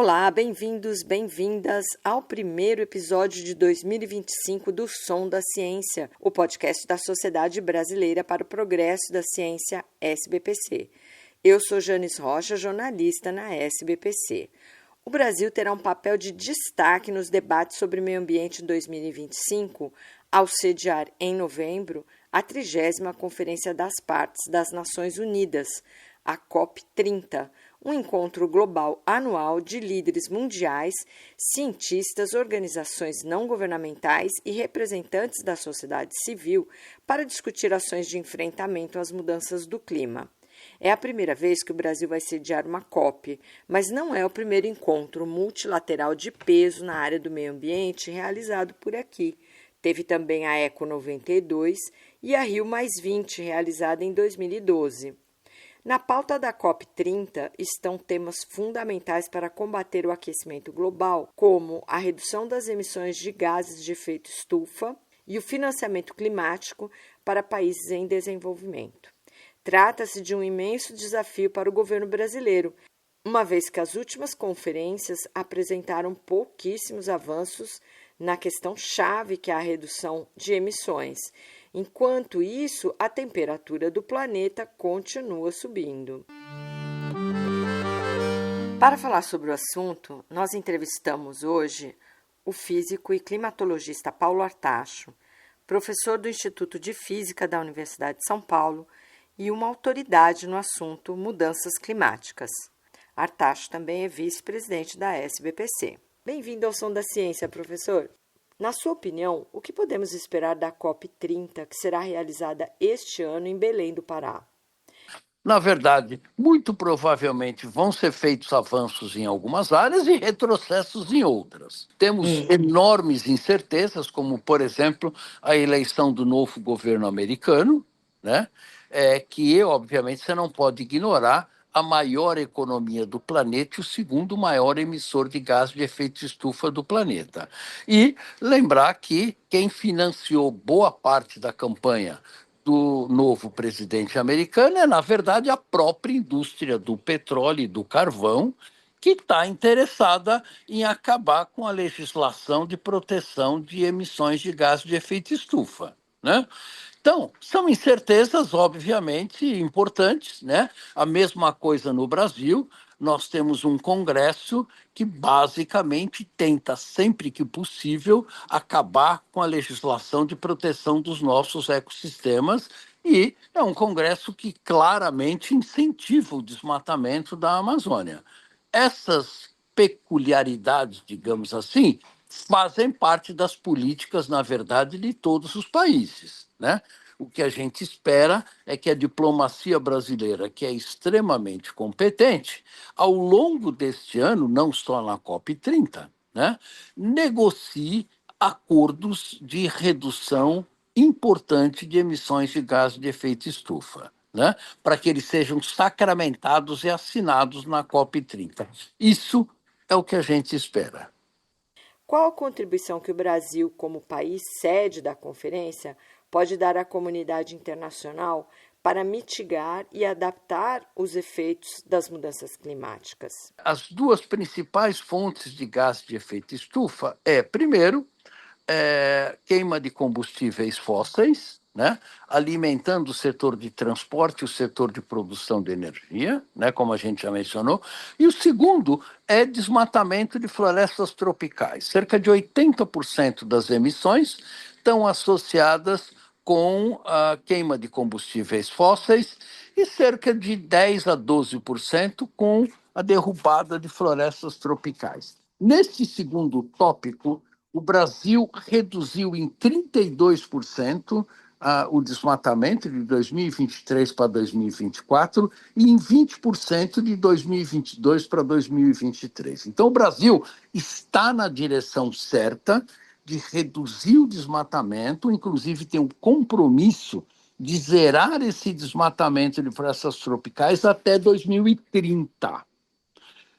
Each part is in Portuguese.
Olá, bem-vindos, bem-vindas ao primeiro episódio de 2025 do Som da Ciência, o podcast da Sociedade Brasileira para o Progresso da Ciência, SBPC. Eu sou Janis Rocha, jornalista na SBPC. O Brasil terá um papel de destaque nos debates sobre meio ambiente em 2025, ao sediar em novembro a 30ª Conferência das Partes das Nações Unidas, a COP30, um encontro global anual de líderes mundiais, cientistas, organizações não governamentais e representantes da sociedade civil para discutir ações de enfrentamento às mudanças do clima. É a primeira vez que o Brasil vai sediar uma COP, mas não é o primeiro encontro multilateral de peso na área do meio ambiente realizado por aqui. Teve também a ECO 92 e a Rio+20, realizada em 2012. Na pauta da COP30 estão temas fundamentais para combater o aquecimento global, como a redução das emissões de gases de efeito estufa e o financiamento climático para países em desenvolvimento. Trata-se de um imenso desafio para o governo brasileiro, uma vez que as últimas conferências apresentaram pouquíssimos avanços na questão-chave que é a redução de emissões. Enquanto isso, a temperatura do planeta continua subindo. Para falar sobre o assunto, nós entrevistamos hoje o físico e climatologista Paulo Artacho, professor do Instituto de Física da Universidade de São Paulo e uma autoridade no assunto mudanças climáticas. Artacho também é vice-presidente da SBPC. Bem-vindo ao Som da Ciência, professor. Na sua opinião, o que podemos esperar da COP30, que será realizada este ano em Belém do Pará? Na verdade, muito provavelmente vão ser feitos avanços em algumas áreas e retrocessos em outras. Temos enormes incertezas, como, por exemplo, a eleição do novo governo americano, né? Que, obviamente, você não pode ignorar a maior economia do planeta e o segundo maior emissor de gás de efeito estufa do planeta. E lembrar que quem financiou boa parte da campanha do novo presidente americano é, na verdade, a própria indústria do petróleo e do carvão, que está interessada em acabar com a legislação de proteção de emissões de gás de efeito estufa, né? Então, são incertezas, obviamente, importantes, né? A mesma coisa no Brasil. Nós temos um Congresso que, basicamente, tenta, sempre que possível, acabar com a legislação de proteção dos nossos ecossistemas, e é um Congresso que claramente incentiva o desmatamento da Amazônia. Essas peculiaridades, digamos assim, fazem parte das políticas, na verdade, de todos os países, né? O que a gente espera é que a diplomacia brasileira, que é extremamente competente, ao longo deste ano, não só na COP30, né, negocie acordos de redução importante de emissões de gás de efeito estufa, né, para que eles sejam sacramentados e assinados na COP30. Isso é o que a gente espera. Qual a contribuição que o Brasil, como país sede da conferência, pode dar à comunidade internacional para mitigar e adaptar os efeitos das mudanças climáticas? As duas principais fontes de gás de efeito estufa primeiro, queima de combustíveis fósseis, né, alimentando o setor de transporte e o setor de produção de energia, né, como a gente já mencionou. E o segundo é desmatamento de florestas tropicais. Cerca de 80% das emissões estão associadas com a queima de combustíveis fósseis e cerca de 10 a 12% com a derrubada de florestas tropicais. Neste segundo tópico, o Brasil reduziu em 32% o desmatamento de 2023 para 2024 e em 20% de 2022 para 2023. Então, o Brasil está na direção certa de reduzir o desmatamento, inclusive tem um compromisso de zerar esse desmatamento de florestas tropicais até 2030.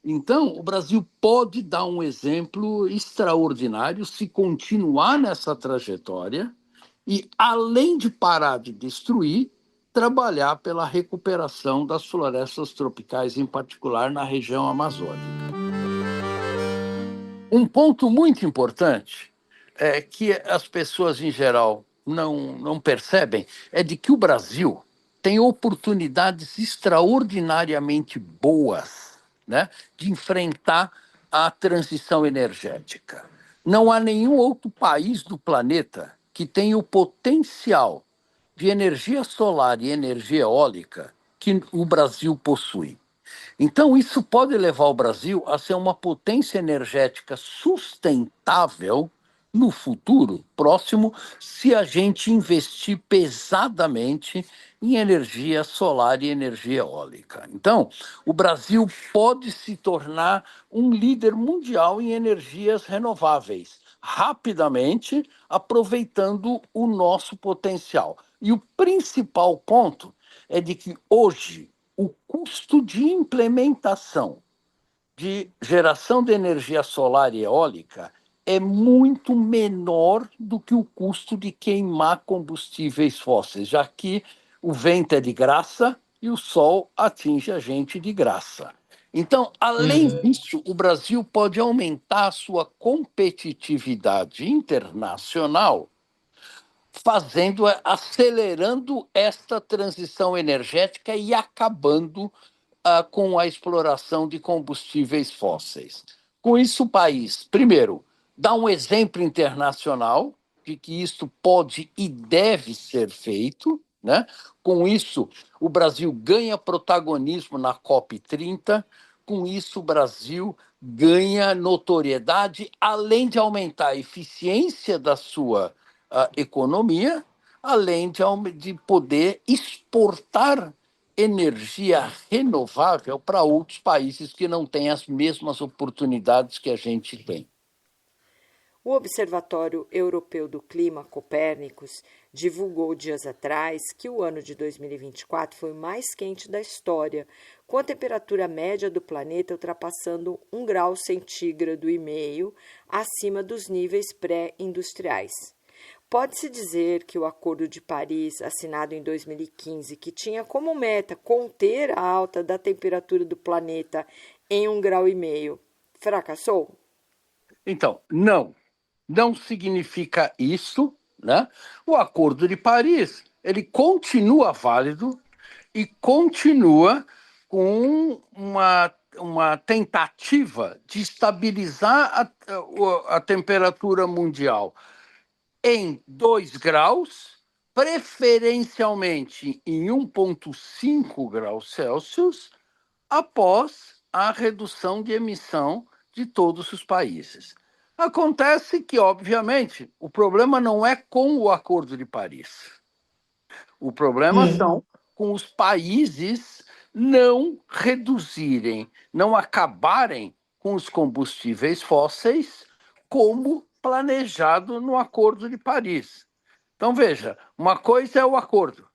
Então, o Brasil pode dar um exemplo extraordinário se continuar nessa trajetória e, além de parar de destruir, trabalhar pela recuperação das florestas tropicais, em particular na região amazônica. Um ponto muito importante que as pessoas, em geral, não percebem é de que o Brasil tem oportunidades extraordinariamente boas, né, de enfrentar a transição energética. Não há nenhum outro país do planeta que tenha o potencial de energia solar e energia eólica que o Brasil possui. Então, isso pode levar o Brasil a ser uma potência energética sustentável no futuro próximo, se a gente investir pesadamente em energia solar e energia eólica. Então, o Brasil pode se tornar um líder mundial em energias renováveis, rapidamente, aproveitando o nosso potencial. E o principal ponto é de que hoje o custo de implementação de geração de energia solar e eólica é muito menor do que o custo de queimar combustíveis fósseis, já que o vento é de graça e o sol atinge a gente de graça. Então, além disso, o Brasil pode aumentar a sua competitividade internacional acelerando esta transição energética e acabando com a exploração de combustíveis fósseis. Com isso, o país, primeiro, dá um exemplo internacional de que isto pode e deve ser feito, né? Com isso, o Brasil ganha protagonismo na COP30, com isso, o Brasil ganha notoriedade, além de aumentar a eficiência da sua economia, além de poder exportar energia renovável para outros países que não têm as mesmas oportunidades que a gente tem. O Observatório Europeu do Clima, Copérnicos, divulgou dias atrás que o ano de 2024 foi o mais quente da história, com a temperatura média do planeta ultrapassando 1 grau centígrado e meio acima dos níveis pré-industriais. Pode-se dizer que o Acordo de Paris, assinado em 2015, que tinha como meta conter a alta da temperatura do planeta em 1,5 graus, fracassou? Então, não significa isso, né? O Acordo de Paris, ele continua válido e continua com uma tentativa de estabilizar a temperatura mundial em 2 graus, preferencialmente em 1,5 graus Celsius, após a redução de emissão de todos os países. Acontece que, obviamente, o problema não é com o Acordo de Paris. O problema são com os países não reduzirem, não acabarem com os combustíveis fósseis como planejado no Acordo de Paris. Então, veja, uma coisa é o acordo,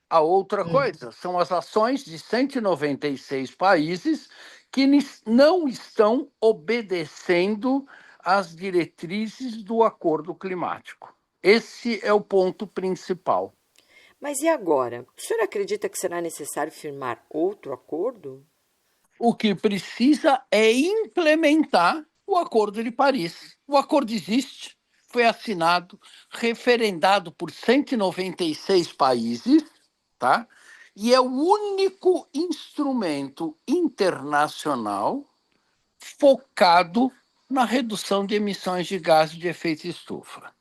a outra coisa são as ações de 196 países que não estão obedecendo às diretrizes do acordo climático. Esse é o ponto principal. Mas e agora? O senhor acredita que será necessário firmar outro acordo? O que precisa é implementar o Acordo de Paris. O acordo existe, foi assinado, referendado por 196 países, tá? E é o único instrumento internacional focado na redução de emissões de gases de efeito estufa.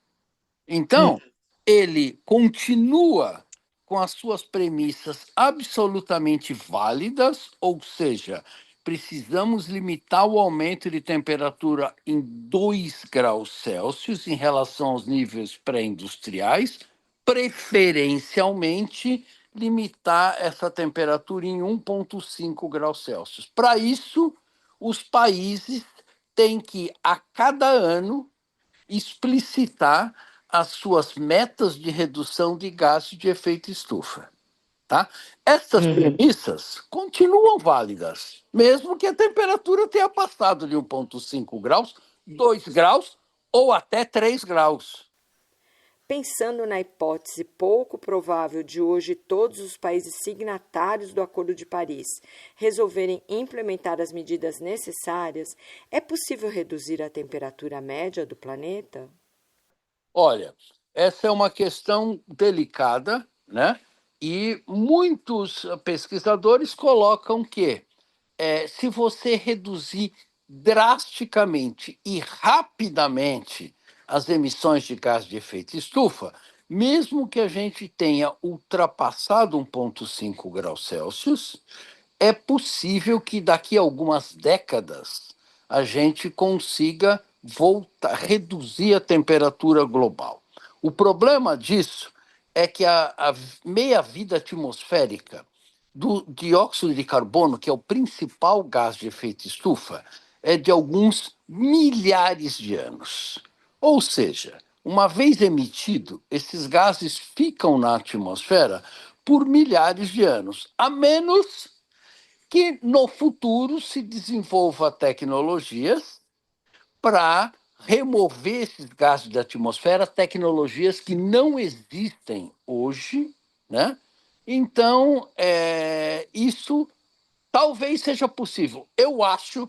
Então, ele continua com as suas premissas absolutamente válidas, ou seja, precisamos limitar o aumento de temperatura em 2 graus Celsius em relação aos níveis pré-industriais, preferencialmente limitar essa temperatura em 1,5 graus Celsius. Para isso, os países têm que, a cada ano, explicitar as suas metas de redução de gases de efeito estufa. Tá? Essas premissas continuam válidas, mesmo que a temperatura tenha passado de 1,5 graus, 2 graus ou até 3 graus. Pensando na hipótese pouco provável de hoje todos os países signatários do Acordo de Paris resolverem implementar as medidas necessárias, é possível reduzir a temperatura média do planeta? Olha, essa é uma questão delicada, né? E muitos pesquisadores colocam que se você reduzir drasticamente e rapidamente as emissões de gás de efeito estufa, mesmo que a gente tenha ultrapassado 1,5 graus Celsius, é possível que daqui a algumas décadas a gente consiga voltar, reduzir a temperatura global. O problema disso é que a meia-vida atmosférica do dióxido de carbono, que é o principal gás de efeito estufa, é de alguns milhares de anos. Ou seja, uma vez emitido, esses gases ficam na atmosfera por milhares de anos, a menos que no futuro se desenvolva tecnologias para remover esses gases da atmosfera, tecnologias que não existem hoje, né? Então, isso talvez seja possível. Eu acho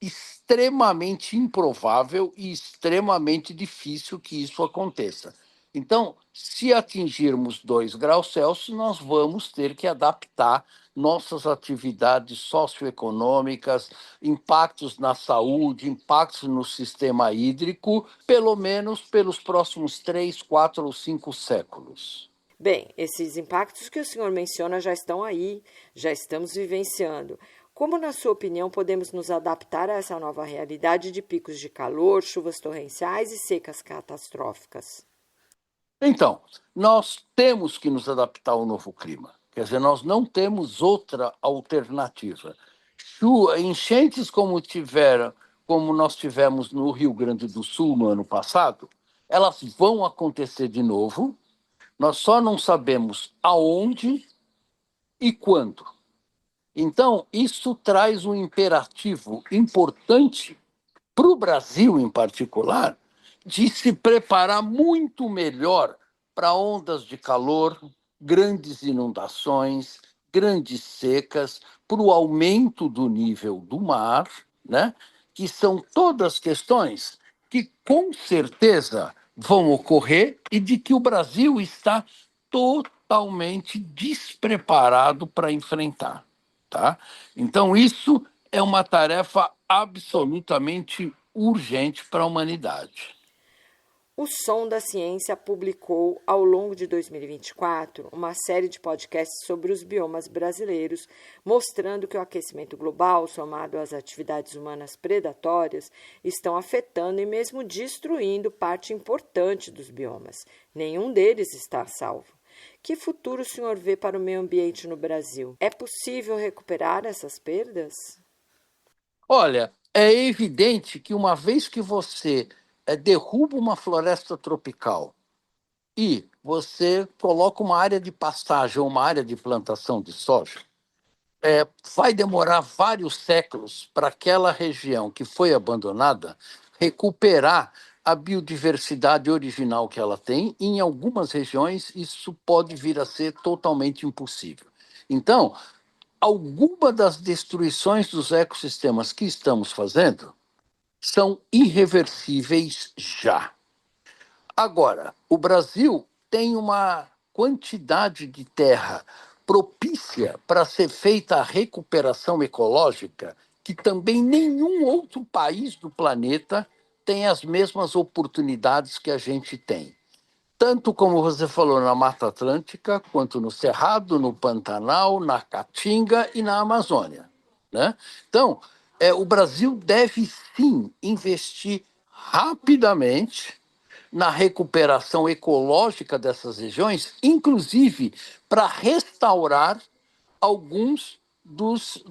extremamente improvável e extremamente difícil que isso aconteça. Então, se atingirmos 2 graus Celsius, nós vamos ter que adaptar nossas atividades socioeconômicas, impactos na saúde, impactos no sistema hídrico, pelo menos pelos próximos 3, 4 ou 5 séculos. Bem, esses impactos que o senhor menciona já estão aí, já estamos vivenciando. Como, na sua opinião, podemos nos adaptar a essa nova realidade de picos de calor, chuvas torrenciais e secas catastróficas? Então, nós temos que nos adaptar ao novo clima. Quer dizer, nós não temos outra alternativa. Enchentes como nós tivemos no Rio Grande do Sul no ano passado, elas vão acontecer de novo. Nós só não sabemos aonde e quando. Então, isso traz um imperativo importante para o Brasil, em particular, de se preparar muito melhor para ondas de calor, grandes inundações, grandes secas, para o aumento do nível do mar, né? Que são todas questões que, com certeza, vão ocorrer e de que o Brasil está totalmente despreparado para enfrentar. Tá? Então, isso é uma tarefa absolutamente urgente para a humanidade. O Som da Ciência publicou, ao longo de 2024, uma série de podcasts sobre os biomas brasileiros, mostrando que o aquecimento global, somado às atividades humanas predatórias, estão afetando e mesmo destruindo parte importante dos biomas. Nenhum deles está a salvo. Que futuro o senhor vê para o meio ambiente no Brasil? É possível recuperar essas perdas? Olha, é evidente que uma vez que você derruba uma floresta tropical e você coloca uma área de pastagem ou uma área de plantação de soja, vai demorar vários séculos para aquela região que foi abandonada recuperar a biodiversidade original que ela tem. E em algumas regiões, isso pode vir a ser totalmente impossível. Então, alguma das destruições dos ecossistemas que estamos fazendo são irreversíveis já. Agora, o Brasil tem uma quantidade de terra propícia para ser feita a recuperação ecológica que também nenhum outro país do planeta tem as mesmas oportunidades que a gente tem. Tanto como você falou na Mata Atlântica, quanto no Cerrado, no Pantanal, na Caatinga e na Amazônia, né? Então, o Brasil deve sim investir rapidamente na recuperação ecológica dessas regiões, inclusive para restaurar alguns dos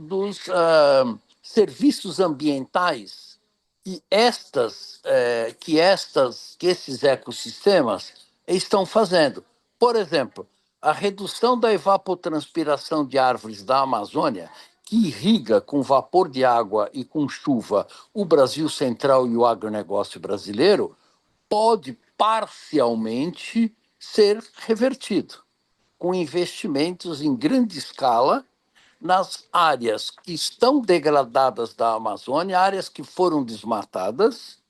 serviços ambientais que esses ecossistemas estão fazendo. Por exemplo, a redução da evapotranspiração de árvores da Amazônia, que irriga com vapor de água e com chuva o Brasil central e o agronegócio brasileiro, pode parcialmente ser revertido, com investimentos em grande escala nas áreas que estão degradadas da Amazônia, áreas que foram desmatadas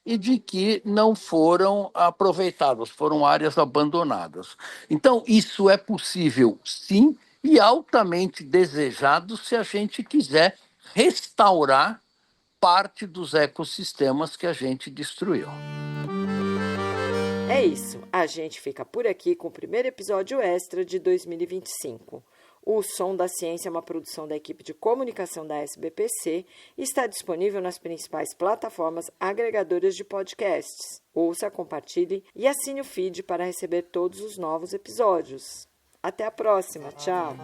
e de que não foram aproveitadas, foram áreas abandonadas. Então, isso é possível, sim, e altamente desejado se a gente quiser restaurar parte dos ecossistemas que a gente destruiu. É isso, a gente fica por aqui com o primeiro episódio extra de 2025. O Som da Ciência é uma produção da equipe de comunicação da SBPC e está disponível nas principais plataformas agregadoras de podcasts. Ouça, compartilhe e assine o feed para receber todos os novos episódios. Até a próxima, tchau!